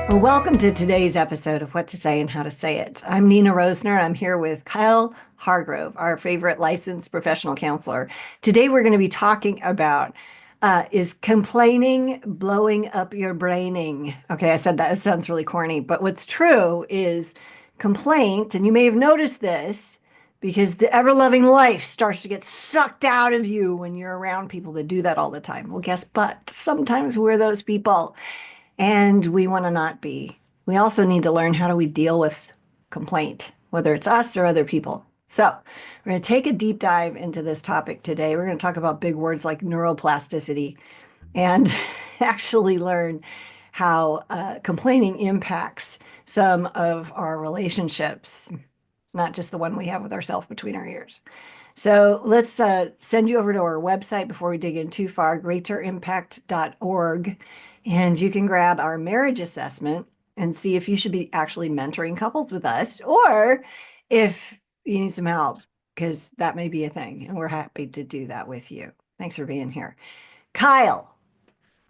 Well, welcome to today's episode of What to Say and How to Say It. I'm Nina Roesner. I'm here with Kyle Hargrove, our favorite licensed professional counselor. Today, we're going to be talking about is complaining blowing up your braining? Okay, I said that. It sounds really corny, but what's true is complaint, and you may have noticed this because the ever-loving life starts to get sucked out of you when you're around people that do that all the time. Well, guess what? Sometimes we're those people. And we want to not be. We also need to learn how do we deal with complaint, whether it's us or other people. So, we're going to take a deep dive into this topic today. We're going to talk about big words like neuroplasticity and actually learn how complaining impacts some of our relationships, not just the one we have with ourselves between our ears. So let's send you over to our website before we dig in too far, greaterimpact.org. And you can grab our marriage assessment and see if you should be actually mentoring couples with us or if you need some help, because that may be a thing. And we're happy to do that with you. Thanks for being here. Kyle,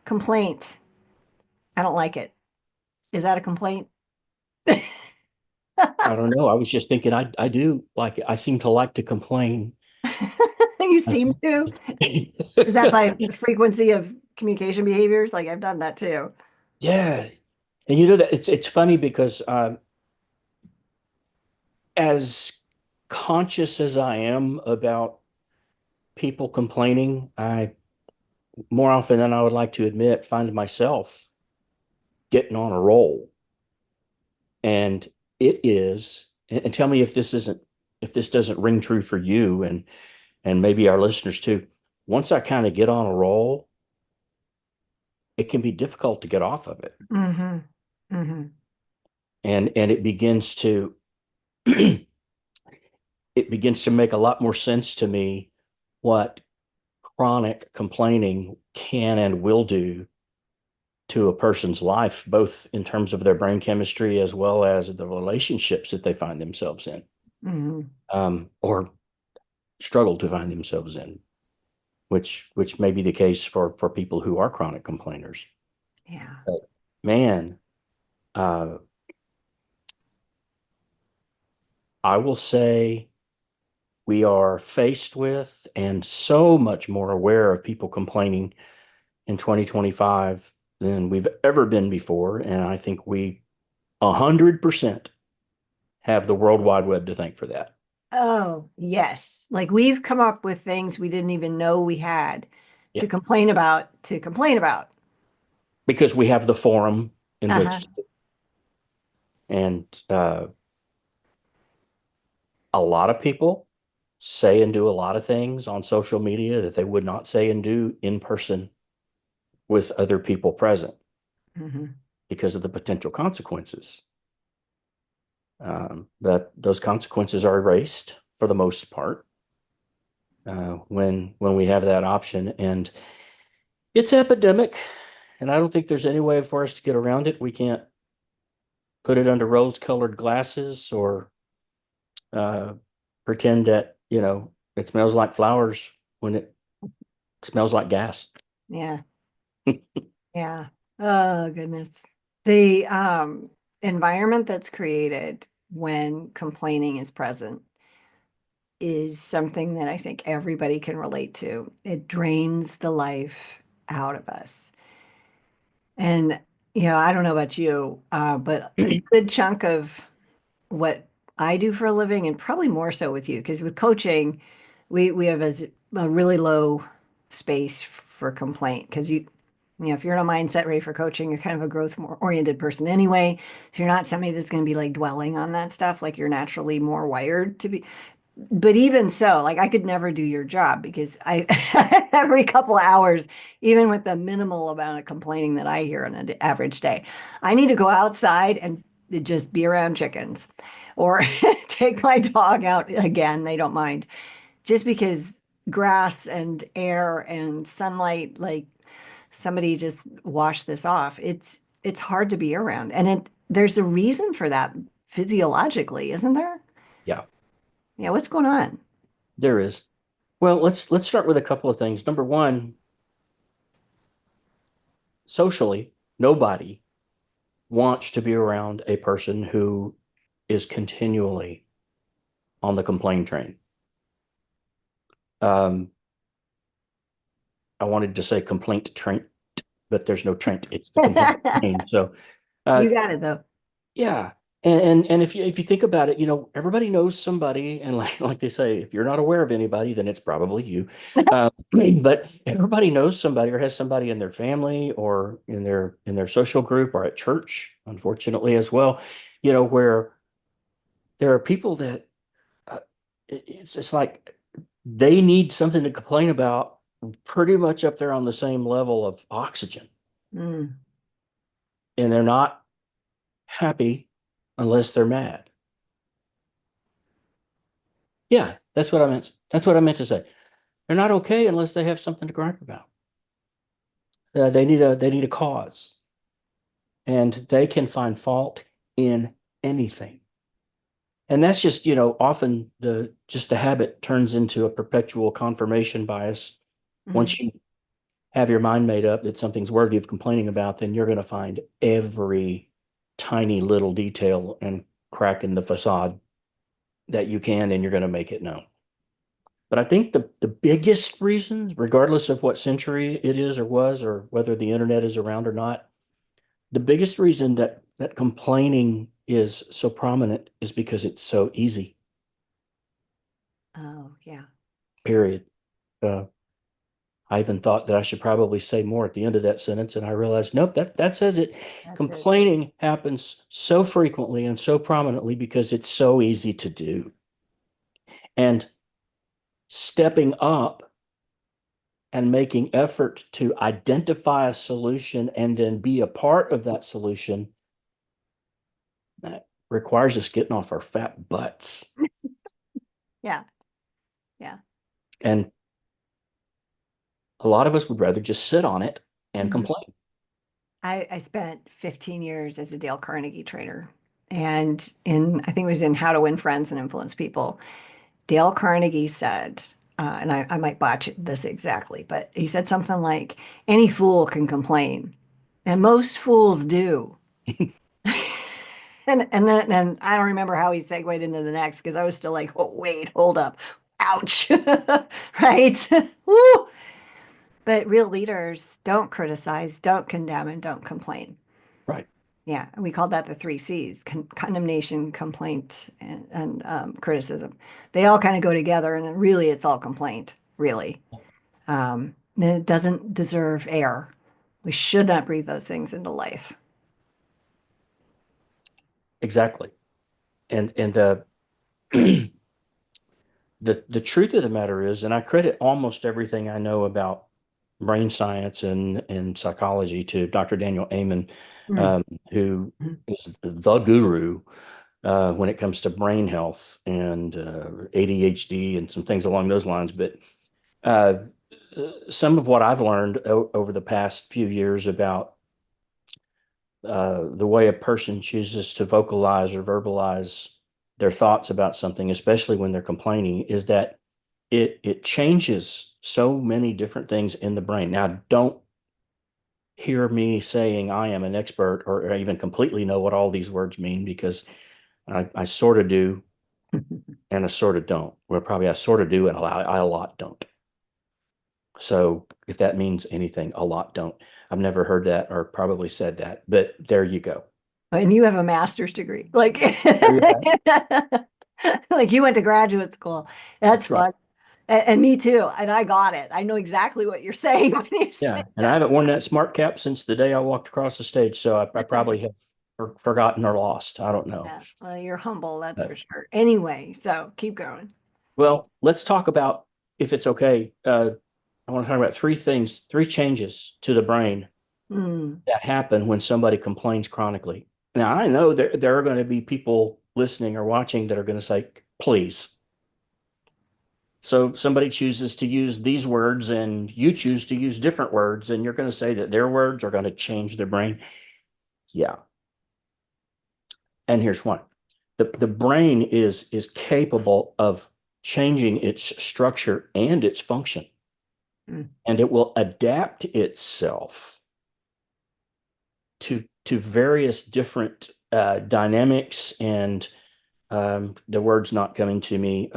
complaint. I don't like it. Is that a complaint? I don't know. I was just thinking I do like I seem to like to complain. You I seem seem- to. Is that by the frequency of communication behaviors? Like I've done that too. Yeah. And you know that it's funny because as conscious as I am about people complaining, I more often than I would like to admit find myself getting on a roll. And it is, and tell me if this doesn't ring true for you and maybe our listeners too. Once I kind of get on a roll, it can be difficult to get off of it. Mm-hmm. Mm-hmm. And it begins to it begins to make a lot more sense to me what chronic complaining can and will do to a person's life, both in terms of their brain chemistry as well as the relationships that they find themselves in, Mm-hmm. or struggle to find themselves in, which may be the case for people who are chronic complainers. Yeah. But man, uh, I will say we are faced with and so much more aware of people complaining in 2025 than we've ever been before. And I think we 100% have the World Wide Web to thank for that. Oh, yes. Like we've come up with things we didn't even know we had Yeah. to complain about. Because we have the forum in which Uh-huh. to, and a lot of people say and do a lot of things on social media that they would not say and do in person with other people present Mm-hmm. because of the potential consequences. That those consequences are erased for the most part when we have that option, and it's epidemic. And I don't think there's any way for us to get around it. We can't put it under rose-colored glasses or uh, pretend that it smells like flowers when it smells like gas. Yeah. Yeah. Oh, goodness. The environment that's created when complaining is present is something that I think everybody can relate to. It drains the life out of us. And, I don't know about you, but a good chunk of what I do for a living, and probably more so with you, because with coaching, we have a really low space for complaint. Because if you're in a mindset ready for coaching, you're kind of a growth oriented person anyway. So you're not somebody that's going to be like dwelling on that stuff. Like you're naturally more wired to be. But even so, like I could never do your job because I every couple of hours, even with the minimal amount of complaining that I hear on an average day, I need to go outside and just be around chickens or take my dog out again. They don't mind just because grass and air and sunlight, like somebody just washed this off. It's hard to be around. And there's a reason for that physiologically, isn't there? Yeah, Yeah, what's going on? there is. Well, let's start with a couple of things. Number one, socially, nobody wants to be around a person who is continually on the complaint train. Um, I wanted to say complaint train, but there's no train. It's the complaint train. So, uh, You got it though. yeah. And if you think about it, everybody knows somebody, and like they say, if you're not aware of anybody, then it's probably you. Uh, but everybody knows somebody or has somebody in their family or in their social group or at church, unfortunately as well, where there are people that it's like they need something to complain about pretty much up there on the same level of oxygen, Mm. and they're not happy unless they're mad. Yeah, that's what I meant. That's what I meant to say. They're not okay unless they have something to gripe about. They need a cause, and they can find fault in anything. And that's just, often the habit turns into a perpetual confirmation bias. Mhm. Once you have your mind made up that something's worthy of complaining about, then you're going to find every tiny little detail and crack in the facade that you can, and you're going to make it known. But I think the biggest reason, regardless of what century it is or was, or whether the internet is around or not, the biggest reason that complaining is so prominent is because it's so easy. Oh, yeah. Period. Uh, I even thought that I should probably say more at the end of that sentence, and I realized, nope, that says it. That's it. Complaining happens so frequently and so prominently because it's so easy to do. And stepping up and making effort to identify a solution and then be a part of that solution, that requires us getting off our fat butts. Yeah. Yeah. And a lot of us would rather just sit on it and Mhm. complain. I spent 15 years as a Dale Carnegie trainer. And I think it was in How to Win Friends and Influence People. Dale Carnegie said, and I might botch this exactly, but he said something like, any fool can complain, and most fools do. And then I don't remember how he segued into the next because I was still like, oh, wait, hold up. Ouch. Right? Woo. But real leaders don't criticize, don't condemn, and don't complain. Right. Yeah, we called that the three C's: condemnation, complaint, and criticism. They all kind of go together, and really, it's all complaint, really. It doesn't deserve air. We should not breathe those things into life. Exactly. And the truth of the matter is, and I credit almost everything I know about brain science and psychology to Dr. Daniel Amen, Mm. um, who Mhm. is the guru when it comes to brain health and ADHD and some things along those lines. But uh, some of what I've learned over the past few years about the way a person chooses to vocalize or verbalize their thoughts about something, especially when they're complaining, is that it changes so many different things in the brain. Now, don't hear me saying I am an expert or even completely know what all these words mean because I sort of do and I sort of don't. Well, probably I sort of do and I a lot don't. So if that means anything, a lot don't. I've never heard that or probably said that, but there you go. And you have a master's degree. Like, There you have. like you went to graduate school. That's That's right. fun. And me too. And I got it. I know exactly what you're saying when you say Yeah. And I that. haven't worn that smart cap since the day I walked across the stage. So I probably have forgotten or lost. I don't know. Yeah. Well, you're humble, that's for But, sure. Anyway, so keep going. well, let's talk about, if it's okay. I want to talk about three things, three changes to the brain Mm. that happen when somebody complains chronically. Now, I know there are going to be people listening or watching that are going to say, please. So somebody chooses to use these words and you choose to use different words, and you're going to say that their words are going to change their brain. Yeah. And here's one. The brain is capable of changing its structure and its function, Mm. and it will adapt itself to to various different dynamics and the word's not coming to me.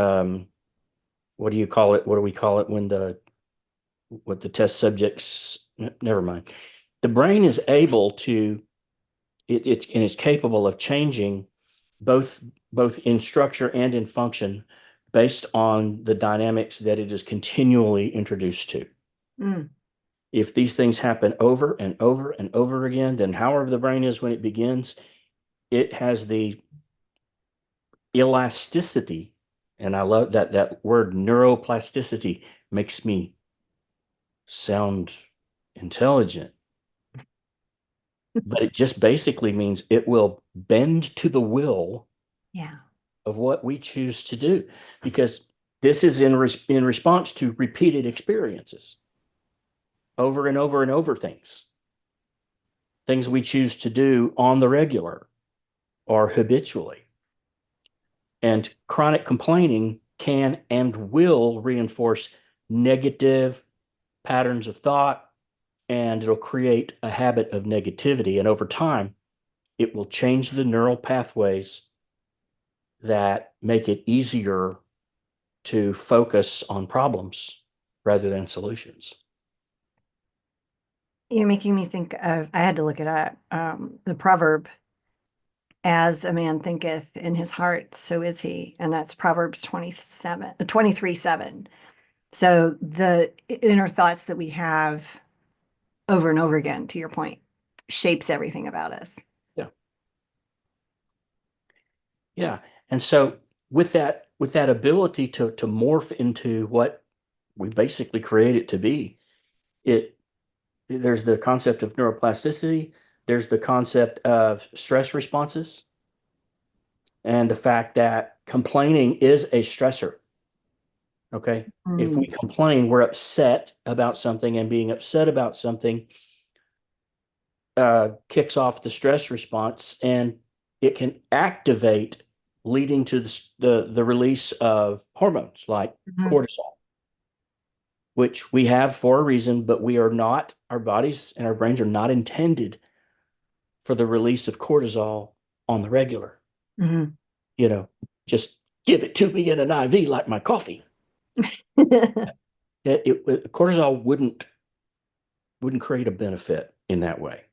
What do you call it? What do we call it when what the test subjects? Never mind. The brain is able to it's capable of changing both in structure and in function based on the dynamics that it is continually introduced to. Mm. If these things happen over and over and over again, then however the brain is when it begins, it has the elasticity. And I love that word neuroplasticity makes me sound intelligent, but it just basically means it will bend to the will Yeah. of what we choose to do, because this is in response to repeated experiences, over and over and over things we choose to do on the regular or habitually. And chronic complaining can and will reinforce negative patterns of thought, and it'll create a habit of negativity. And over time, it will change the neural pathways that make it easier to focus on problems rather than solutions. You're making me think of, I had to look it up, the proverb, as a man thinketh in his heart, so is he. And that's Proverbs 23:7. So the inner thoughts that we have over and over again, to your point, shapes everything about us. Yeah. Yeah. And so with that ability to morph into what we basically create it to be, it there's the concept of neuroplasticity, there's the concept of stress responses, and the fact that complaining is a stressor. Okay. If we Mm. complain, we're upset about something, and being upset about something kicks off the stress response, and it can activate, leading to the release of hormones like Mhm. cortisol, which we have for a reason, but we are not, our bodies and our brains are not intended for the release of cortisol on the regular. Mhm. You know, just give it to me in an IV like my coffee. Cortisol wouldn't create a benefit in that way.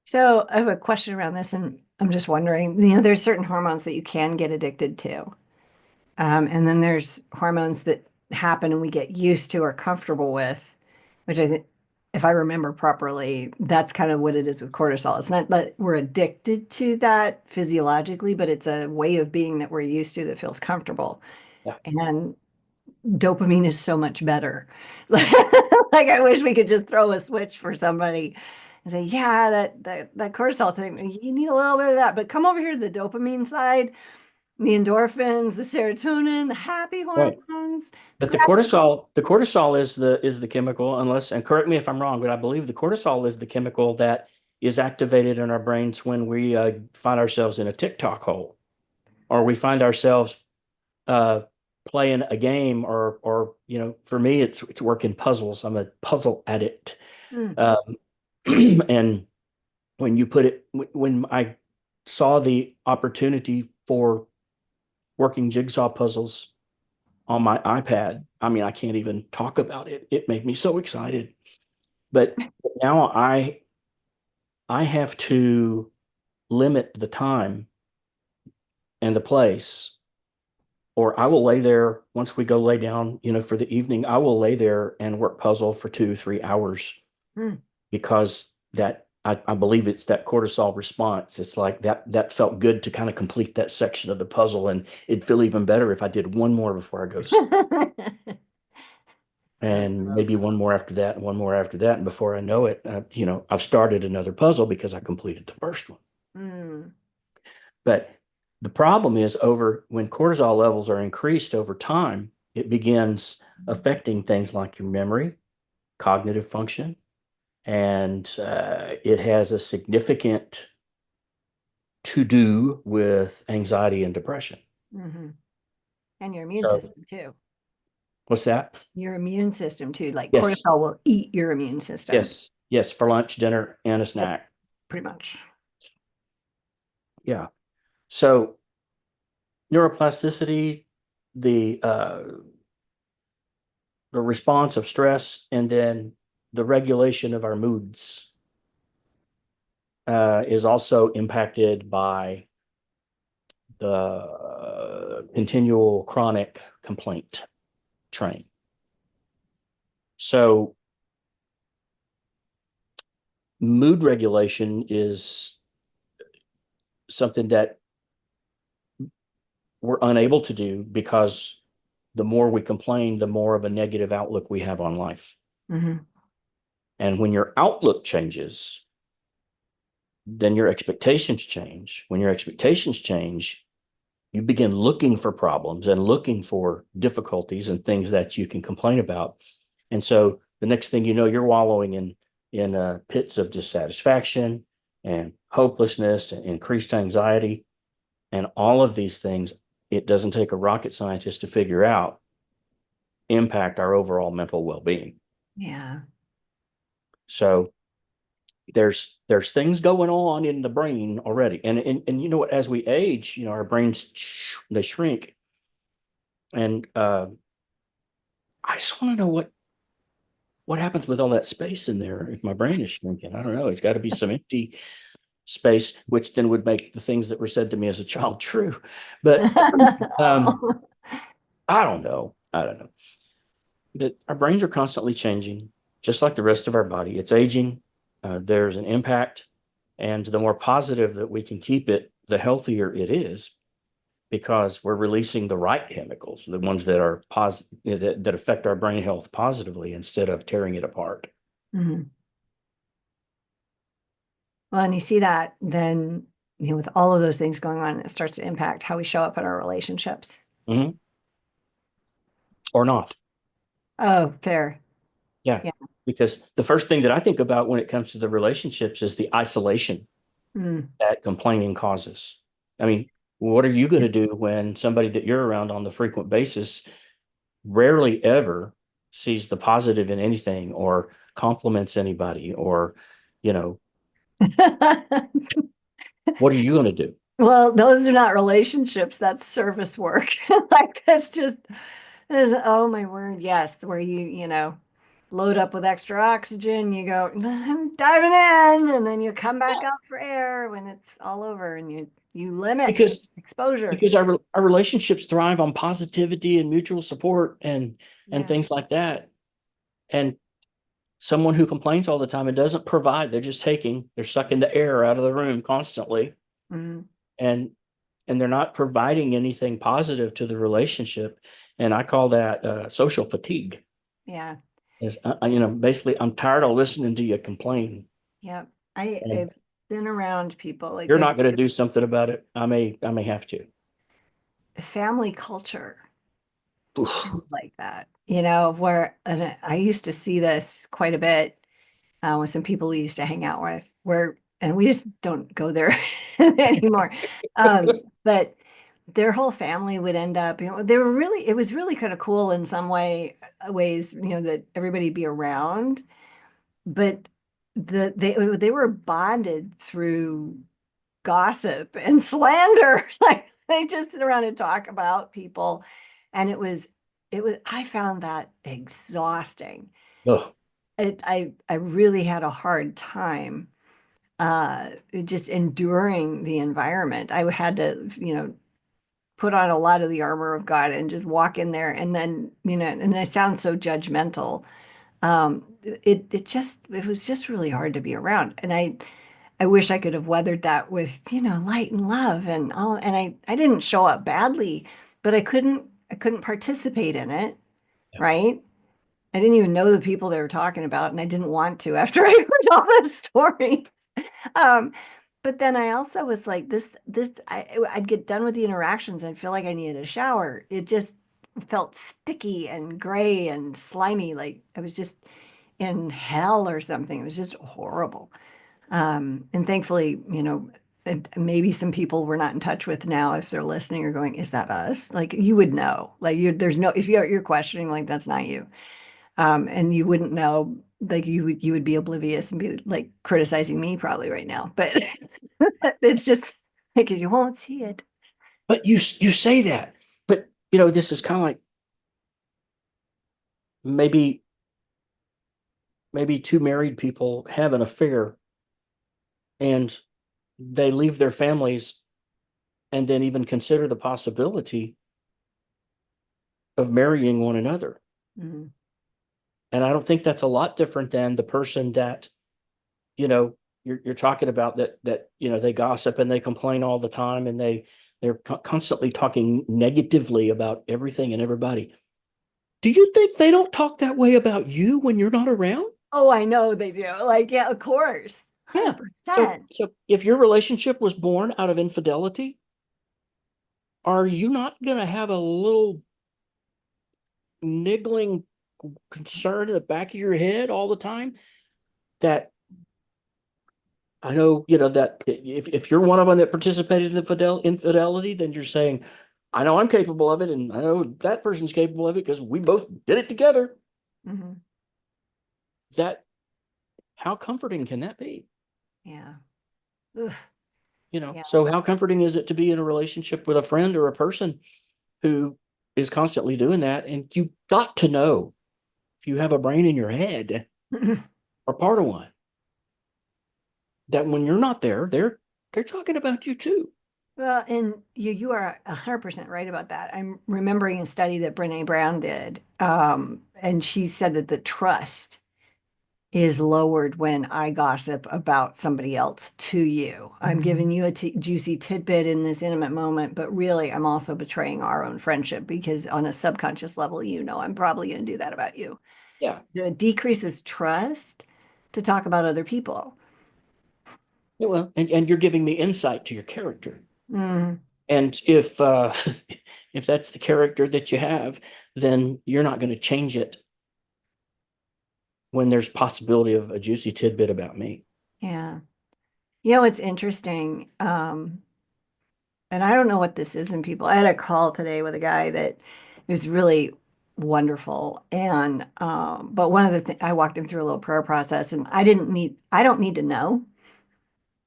So I have a question around this, and I'm just wondering, there's certain hormones that you can get addicted to. And then there's hormones that happen and we get used to or comfortable with, which I think, if I remember properly, that's kind of what it is with cortisol. It's not that we're addicted to that physiologically, but it's a way of being that we're used to that feels comfortable. Yeah. And dopamine is so much better. Like I wish we could just throw a switch for somebody and say, yeah, that cortisol thing, you need a little bit of that, but come over here to the dopamine side, the endorphins, the serotonin, the happy Right. hormones, the But the gratitude. cortisol is the chemical, unless, and correct me if I'm wrong, but I believe the cortisol is the chemical that is activated in our brains when we find ourselves in a TikTok hole, or we find ourselves uh, playing a game, or for me, it's working puzzles. I'm a puzzle addict, Mm, um, and when you put it, when I saw the opportunity for working jigsaw puzzles on my iPad. I mean, I can't even talk about it. It made me so excited. But now I have to limit the time and the place, or I will lay there once we go lay down, for the evening. I will lay there and work puzzle for 2 3 hours, mm. because I believe it's that cortisol response. It's like that felt good to kind of complete that section of the puzzle, and it'd feel even better if I did one more before I go to sleep. I And love maybe one more after that, and one more after that. And before I know it, I've started another puzzle because I completed the first one. that. Mm, But the problem is, over when cortisol levels are increased over time, it begins affecting things like your memory, cognitive function, and it has a significant to do with anxiety and depression. mhm. And your immune So, system too. what's that? Your immune system too. Like Yes, cortisol will eat your immune system. yes, yes, for lunch, dinner, and a Yep, snack. pretty much. Yeah. So neuroplasticity, the the response of stress, and then the regulation of our moods is also impacted by the continual chronic complaint train. So mood regulation is something that we're unable to do because the more we complain, the more of a negative outlook we have on life. Hmm. And when your outlook changes, then your expectations change. When your expectations change, you begin looking for problems and looking for difficulties and things that you can complain about. And so the next thing you know, you're wallowing in pits of dissatisfaction and hopelessness and increased anxiety. And all of these things, it doesn't take a rocket scientist to figure out, impact our overall mental well-being. Yeah. So there's things going on in the brain already. And you know what, as we age, our brains, they shrink. And I just want to know what happens with all that space in there if my brain is shrinking. I don't know. It's got to be some empty space, which then would make the things that were said to me as a child true. But I don't know. I don't know. But our brains are constantly changing, just like the rest of our body. It's aging. There's an impact, and the more positive that we can keep it, the healthier it is, because we're releasing the right chemicals, the ones that are positive, that affect our brain health positively instead of tearing it apart. Mhm. Well, and you see that then, with all of those things going on, it starts to impact how we show up in our relationships. Mhm. Or not. Oh, fair. Yeah. Yeah. Because the first thing that I think about when it comes to the relationships is the isolation Mm. that complaining causes. I mean, what are you going to do when somebody that you're around on the frequent basis rarely ever sees the positive in anything or compliments anybody, or, you know, what are you going to do? Well, those are not relationships, that's service work. Like oh my word, yes, where you load up with extra oxygen, you go, I'm diving in, and then you come back Well, out for air when it's all over and you limit because exposure. because our relationships thrive on positivity and mutual support and Yeah. things like that. And someone who complains all the time and doesn't provide, they're just taking, they're sucking the air out of the room constantly, Mhm. and they're not providing anything positive to the relationship. And I call that social fatigue. Yeah. Is basically, I'm tired of listening to you complain, Yeah. and I've been around people like you're there's not going to do something about it. I may have to. family culture Oof. like that, where and I used to see this quite a bit with some people we used to hang out with, and we just don't go there anymore. But their whole family would end up, it was really kind of cool in some ways, that everybody be around, but they were bonded through gossip and slander. Like they just sit around and talk about people. And I found that exhausting. Ugh. I really had a hard time just enduring the environment. I had to, put on a lot of the armor of God and just walk in there. And then, and I sound so judgmental. It was just really hard to be around. And I wish I could have weathered that with, light and love and all. And I didn't show up badly, but I couldn't participate in it, right? I didn't even know the people they were talking about, and I didn't want to after I heard all the stories. Um, but then I also was like, I'd get done with the interactions and feel like I needed a shower. It just felt sticky and gray and slimy, like I was just in hell or something. It was just horrible. And thankfully, and maybe some people we're not in touch with now, if they're listening or going, is that us? Like you would know, like there's no, if you're questioning, like that's not you. And you wouldn't know, like you would be oblivious and be like criticizing me probably right now, but it's just, because you won't see it. But you say that, but this is kind of like maybe two married people have an affair and they leave their families and then even consider the possibility of marrying one another. Mhm. And I don't think that's a lot different than the person that, you're talking about that they gossip and they complain all the time and they're constantly talking negatively about everything and everybody. Do you think they don't talk that way about you when you're not around? Oh, I know they do. Like, yeah, of course. Yeah. So 100%. so if your relationship was born out of infidelity, are you not going to have a little niggling concern in the back of your head all the time that I know, that if you're one of them that participated in infidelity, then you're saying, I know I'm capable of it, and I know that person's capable of it because we both did it together. Hmm. That how comforting can that be? Yeah. Ugh. Yeah. So how comforting is it to be in a relationship with a friend or a person who is constantly doing that? And you've got to know if you have a brain in your head or part of one, that when you're not there, they're talking about you too. Well, and you are 100% right about that. I'm remembering a study that Brene Brown did, and she said that the trust is lowered when I gossip about somebody else to you. I'm giving you a juicy tidbit in this intimate moment, but really I'm also betraying our own friendship because on a subconscious level, I'm probably going to do that about you. Yeah. It decreases trust to talk about other people. Yeah, well, and you're giving me insight to your character. Mm, And if if that's the character that you have, then you're not going to change it when there's possibility of a juicy tidbit about me. yeah. It's interesting. And I don't know what this is in people. I had a call today with a guy that was really wonderful. And but one of the things I walked him through a little prayer process and I don't need to know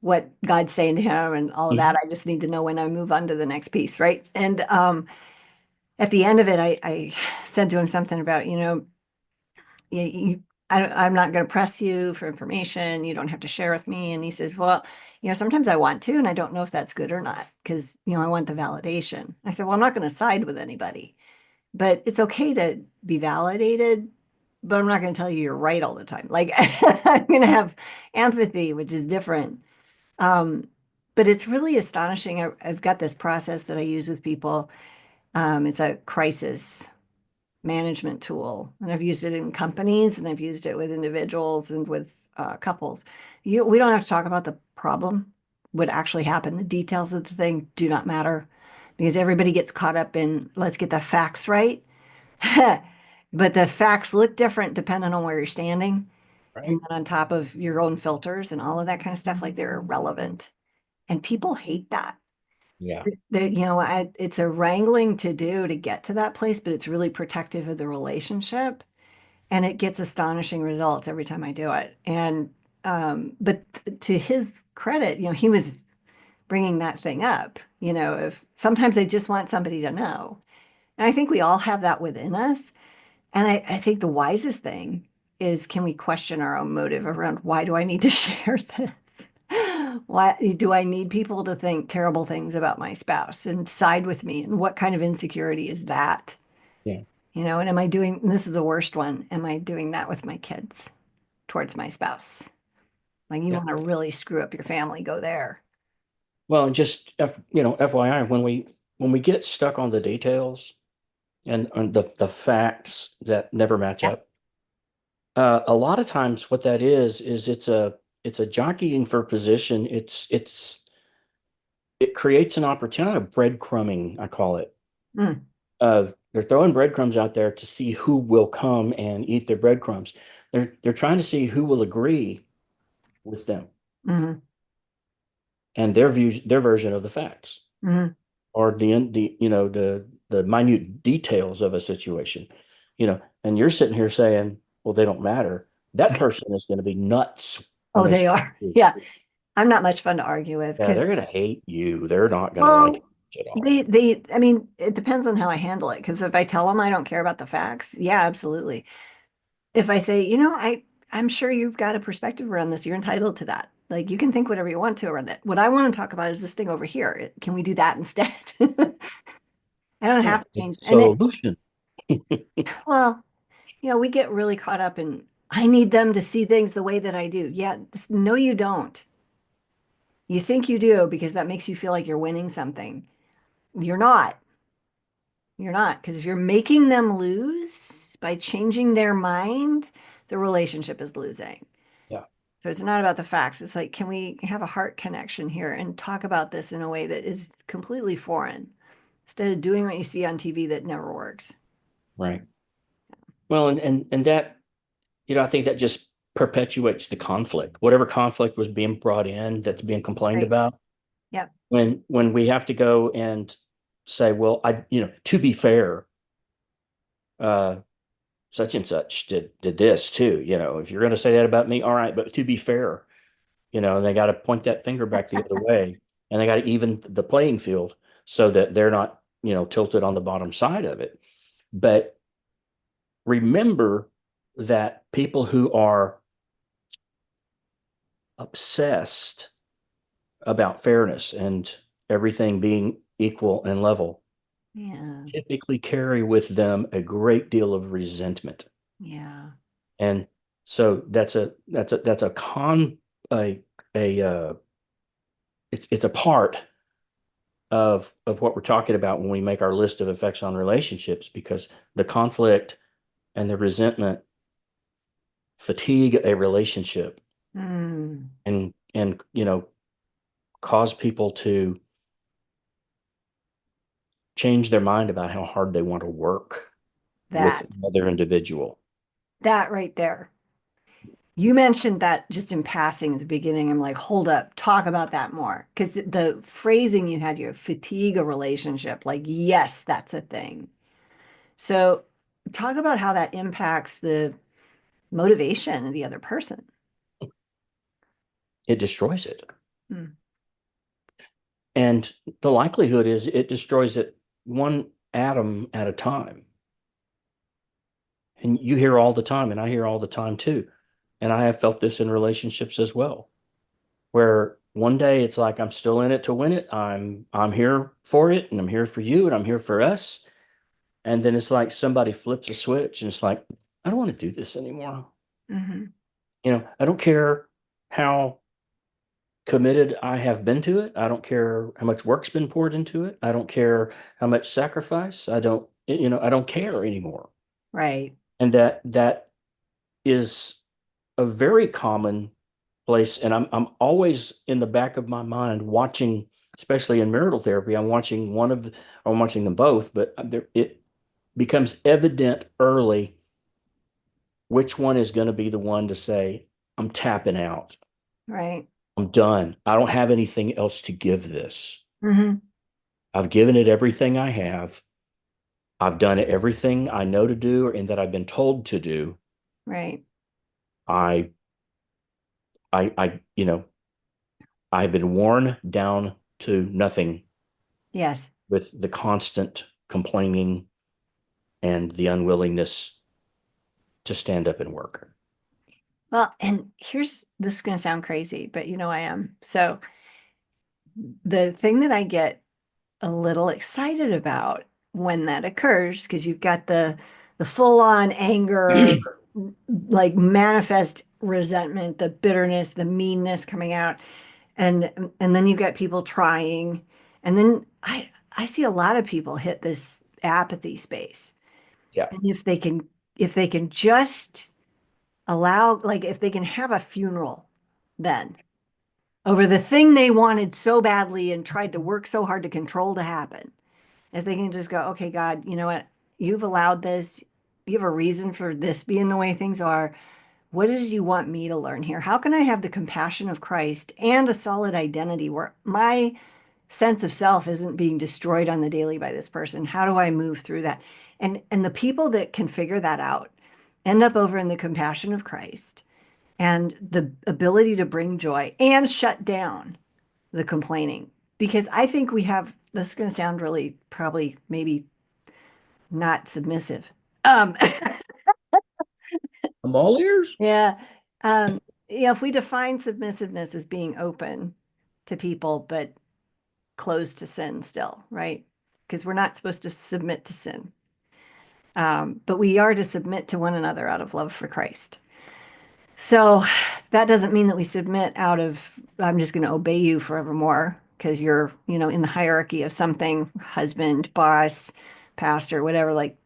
what God's saying to him and all of that. Mhm. I just need to know when I move on to the next piece, right? And at the end of it, I said to him something about, I'm not going to press you for information. You don't have to share with me. And he says, well, sometimes I want to, and I don't know if that's good or not because, I want the validation. I said, well, I'm not going to side with anybody, but it's okay to be validated, but I'm not going to tell you you're right all the time. Like I'm going to have empathy, which is different. Um, but it's really astonishing. I've got this process that I use with people. It's a crisis management tool. And I've used it in companies and I've used it with individuals and with couples. We don't have to talk about the problem, what actually happened. The details of the thing do not matter because everybody gets caught up in let's get the facts right. But the facts look different depending on where you're standing. And Right? then on top of your own filters and all of that kind of stuff, like they're irrelevant. And people hate that. Yeah. It's a wrangling to do to get to that place, but it's really protective of the relationship. And it gets astonishing results every time I do it. And, but to his credit, he was bringing that thing up. If sometimes they just want somebody to know. And I think we all have that within us. And I think the wisest thing is can we question our own motive around why do I need to share this? Why do I need people to think terrible things about my spouse and side with me? And what kind of insecurity is that? Yeah. And am I doing, and this is the worst one, am I doing that with my kids towards my spouse? Like you Yeah. want to really screw up your family, go there. Well, and just FYI, when we get stuck on the details and on the facts that never match Yeah. up, a lot of times what that is it's a jockeying for position. It creates an opportunity, breadcrumbing, I call it. Mm, They're throwing breadcrumbs out there to see who will come and eat their breadcrumbs. They're trying to see who will agree with them mm, and their version of the facts, mm. or the minute details of a situation. And you're sitting here saying, well, they don't matter. That person is going to be nuts when Oh, they they see are. you. Yeah. I'm not much fun to argue with Yeah, they're because, gonna hate you. They're not gonna like well, it at all. I mean, it depends on how I handle it. Because if I tell them I don't care about the facts, yeah, absolutely. If I say, I'm sure you've got a perspective around this, you're entitled to that. Like you can think whatever you want to around it. What I want to talk about is this thing over here. Can we do that instead? I don't Yeah, have to the change. And it, solution. well, we get really caught up in, I need them to see things the way that I do. Yeah, no, you don't. You think you do because that makes you feel like you're winning something. You're not. You're not. Because if you're making them lose by changing their mind, the relationship is losing. Yeah, So it's not about the facts. It's like, can we have a heart connection here and talk about this in a way that is completely foreign instead of doing what you see on TV that never works? right. Well, and that, I think that just perpetuates the conflict. Whatever conflict was being brought in that's being complained Right. about, Yep. when we have to go and say, well, to be fair, uh, such and such did this too. If you're going to say that about me, all right, but to be fair, they got to point that finger back the other way, and they got to even the playing field so that they're not, tilted on the bottom side of it. But remember that people who are obsessed about fairness and everything being equal and level Yeah. typically carry with them a great deal of resentment. Yeah. And so that's a con a it's a part of what we're talking about when we make our list of effects on relationships, because the conflict and the resentment fatigue a relationship Mm, and cause people to change their mind about how hard they want to work with that, another individual. that right there. You mentioned that just in passing at the beginning. I'm like, hold up, talk about that more. Because the phrasing you had, you fatigue a relationship. Like, yes, that's a thing. So talk about how that impacts the motivation of the other person. It destroys it. Mm, And the likelihood is it destroys it one atom at a time. And you hear all the time, and I hear all the time too. And I have felt this in relationships as well, where one day it's like I'm still in it to win it. I'm here for it, and I'm here for you, and I'm here for us. And then it's like somebody flips a switch, and it's like, I don't want to do this anymore. mhm. I don't care how committed I have been to it. I don't care how much work's been poured into it. I don't care how much sacrifice. I don't care anymore. Right. And that is a very common place. And I'm always in the back of my mind watching, especially in marital therapy, I'm watching them both, but it becomes evident early which one is going to be the one to say, I'm tapping out. Right. I'm done. I don't have anything else to give this. Hmm. I've given it everything I have. I've done everything I know to do and that I've been told to do. Right. I, I've been worn down to nothing Yes. with the constant complaining and the unwillingness to stand up and work. Well, and this is going to sound crazy, but I am. So the thing that I get a little excited about when that occurs, because you've got the full-on anger, like manifest resentment, the bitterness, the meanness coming out, and then you've got people trying, and then I see a lot of people hit this apathy space. Yeah. And if they can just allow, like if they can have a funeral then over the thing they wanted so badly and tried to work so hard to control to happen. If they can just go, okay, God, you know what? You've allowed this. You have a reason for this being the way things are. What is you want me to learn here? How can I have the compassion of Christ and a solid identity where my sense of self isn't being destroyed on the daily by this person? How do I move through that? And the people that can figure that out end up over in the compassion of Christ and the ability to bring joy and shut down the complaining. Because I think we have, this is going to sound really probably maybe not submissive. Um, I'm all ears. yeah. Um, if we define submissiveness as being open to people, but closed to sin still, right? Because we're not supposed to submit to sin. But we are to submit to one another out of love for Christ. So that doesn't mean that we submit out of, I'm just going to obey you forevermore because you're, in the hierarchy of something, husband, boss, pastor, whatever, like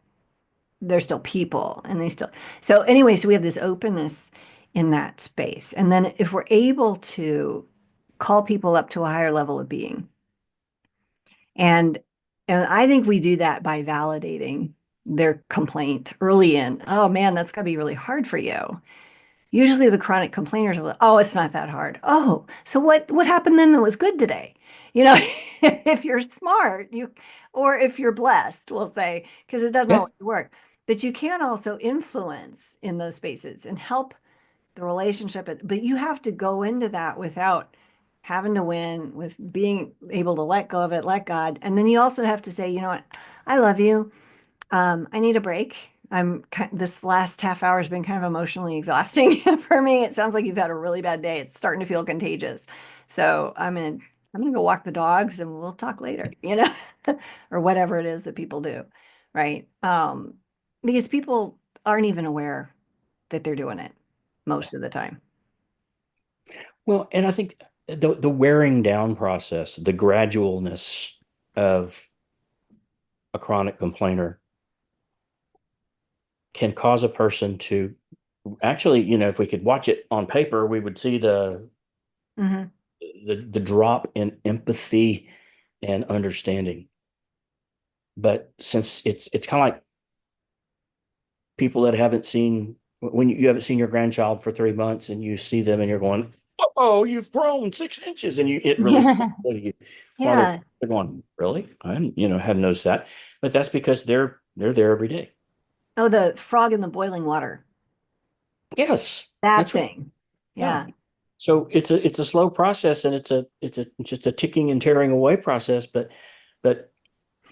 they're still people and they still, so anyway, so we have this openness in that space. And then if we're able to call people up to a higher level of being, and and I think we do that by validating their complaint early in. Oh man, that's got to be really hard for you. Usually the chronic complainers are like, oh, it's not that hard. Oh, so what happened then that was good today? You know, if you're smart, or if you're blessed, we'll say, because it doesn't Yeah. always work. But you can also influence in those spaces and help the relationship. But you have to go into that without having to win, with being able to let go of it, let God. And then you also have to say, you know what, I love you. I need a break. This last half hour has been kind of emotionally exhausting for me. It sounds like you've had a really bad day. It's starting to feel contagious. So I'm gonna go walk the dogs and we'll talk later, or whatever it is that people do, right? Because people aren't even aware that they're doing it most of the time. Well, and I think the wearing down process, the gradualness of a chronic complainer can cause a person to actually, if we could watch it on paper, we would see Hmm. the drop in empathy and understanding. But since it's kind of like people that haven't seen when you haven't seen your grandchild for 3 months and you see them and you're going, oh, you've grown 6 inches, and it really Yeah. you while Yeah. they're going, really? I hadn't noticed that. But that's because they're there every day. Oh, the frog in the boiling water. Yes, That that's right. thing. Yeah. Yeah. So it's a slow process, and it's just a ticking and tearing away process. But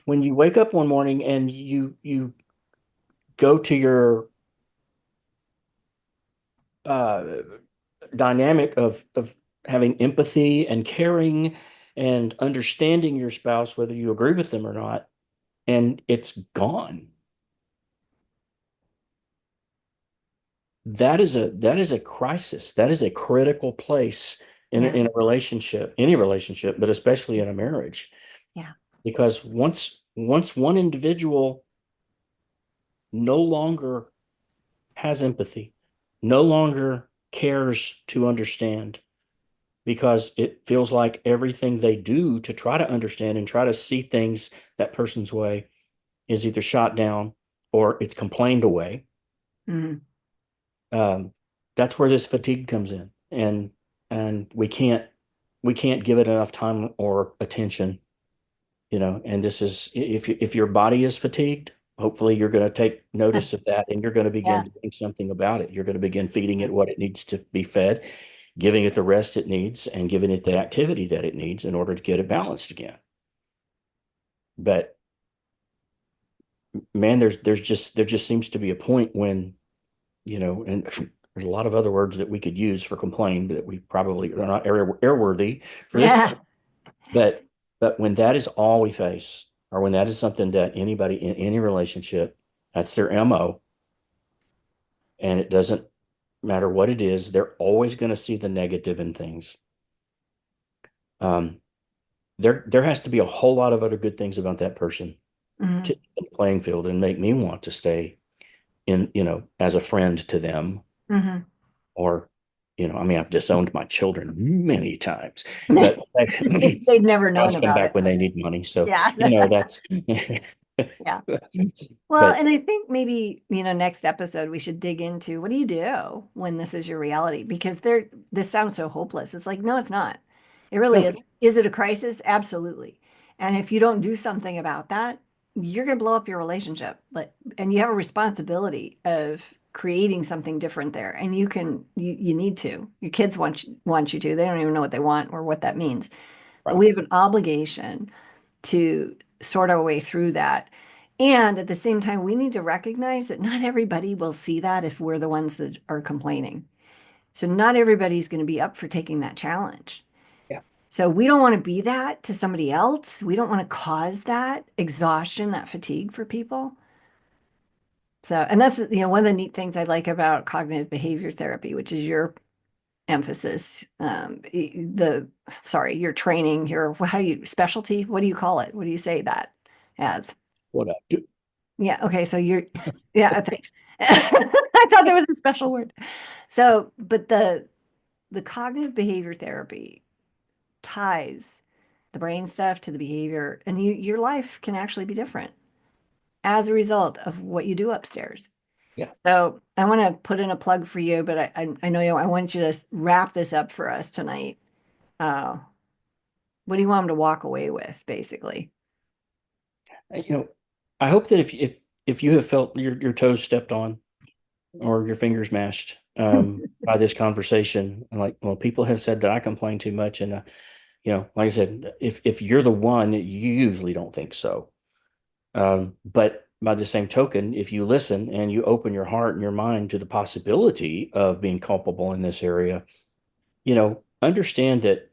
when you wake up one morning and you go to your uh, dynamic of having empathy and caring and understanding your spouse, whether you agree with them or not, and it's gone. That is a crisis. That is a critical place Yeah. in a relationship, any relationship, but especially in a marriage. Yeah. Because once one individual no longer has empathy, no longer cares to understand, because it feels like everything they do to try to understand and try to see things that person's way is either shot down or it's complained away. Mhm. Um, that's where this fatigue comes in, and we can't give it enough time or attention. And this is if your body is fatigued, hopefully you're going to take notice of that and you're going to begin Yeah. doing something about it. You're going to begin feeding it what it needs to be fed, giving it the rest it needs, and giving it the activity that it needs in order to get it balanced again. But man, there just seems to be a point when, and there's a lot of other words that we could use for complain that we probably are not airworthy for this. Yeah. But when that is all we face, or when that is something that anybody in any relationship, that's their MO, and it doesn't matter what it is, they're always going to see the negative in things. Um, there has to be a whole lot of other good things about that person to Hmm. the playing field and make me want to stay in, as a friend to them. Hmm. Or, I mean, I've disowned my children many times, but They've never known dogs come about back it, when but they need money. So, yeah. that's, Yeah. Well, but and I think maybe, next episode we should dig into what do you do when this is your reality? Because this sounds so hopeless. It's like, no, it's not. It really no, is. Is it a crisis? Absolutely. And if you don't do something about that, you're going to blow up your relationship. And you have a responsibility of creating something different there. And you need to. Your kids want you to. They don't even know what they want or what that means. But Right. we have an obligation to sort our way through that. And at the same time, we need to recognize that not everybody will see that if we're the ones that are complaining. So not everybody's going to be up for taking that challenge. Yeah. So we don't want to be that to somebody else. We don't want to cause that exhaustion, that fatigue for people. So, and that's, one of the neat things I like about cognitive behavior therapy, which is your emphasis, your training, how do you, specialty? What do you call it? What do you say that as? What I do. Yeah. Okay. So yeah, thanks. I thought there was a special word. So, but the cognitive behavior therapy ties the brain stuff to the behavior, and your life can actually be different as a result of what you do upstairs. Yeah. So I want to put in a plug for you, but I know I want you to wrap this up for us tonight. Uh, what do you want them to walk away with, basically? You know, I hope that if you have felt your toes stepped on or your fingers mashed by this conversation, like, well, people have said that I complain too much, and like I said, if you're the one, you usually don't think so. But by the same token, if you listen and you open your heart and your mind to the possibility of being culpable in this area, understand that,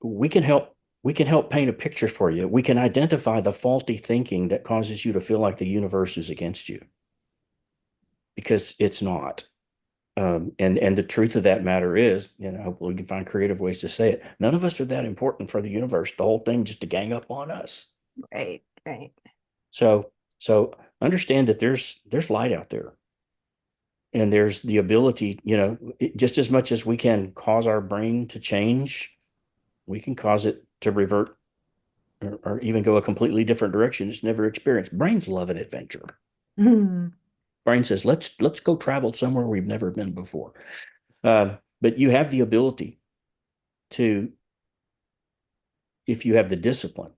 we can help we can help paint a picture for you. We can identify the faulty thinking that causes you to feel like the universe is against you, because it's not. And the truth of that matter is, hopefully we can find creative ways to say it. None of us are that important for the universe. The whole thing just to gang up on us. Right, right. So understand that there's light out there, and there's the ability, just as much as we can cause our brain to change, we can cause it to revert, or even go a completely different direction it's never experienced. Brains love an adventure. Mhm. Brain says, let's go travel somewhere we've never been before. But you have the ability to, if you have the discipline,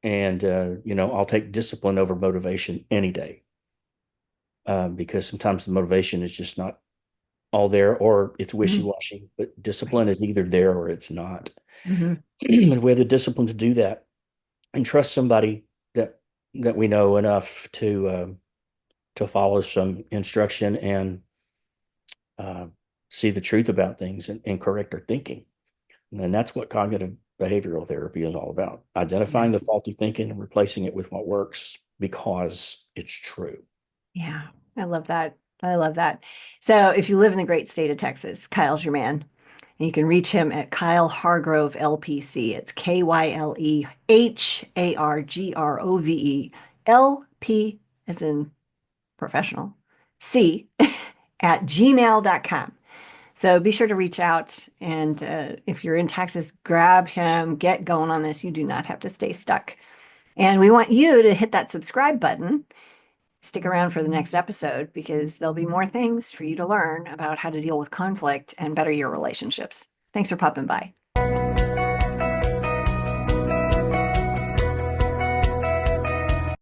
and I'll take discipline over motivation any day, because sometimes the motivation is just not all there, or it's Mhm. wishy-washy. But Right. discipline is either there or it's not. Mhm. If we have the discipline to do that and trust somebody that we know enough to follow some instruction and uh, see the truth about things, and correct our thinking. And that's what cognitive behavioral therapy is all about: Yeah. identifying the faulty thinking and replacing it with what works because it's true. Yeah. I love that. I love that. So if you live in the great state of Texas, Kyle's your man. And you can reach him at Kyle Hargrove LPC. It's KYLEHARGROVE as in professional, C at gmail.com. So be sure to reach out. And if you're in Texas, grab him, get going on this. You do not have to stay stuck. And we want you to hit that subscribe button. Stick around for the next episode because there'll be more things for you to learn about how to deal with conflict and better your relationships. Thanks for popping by.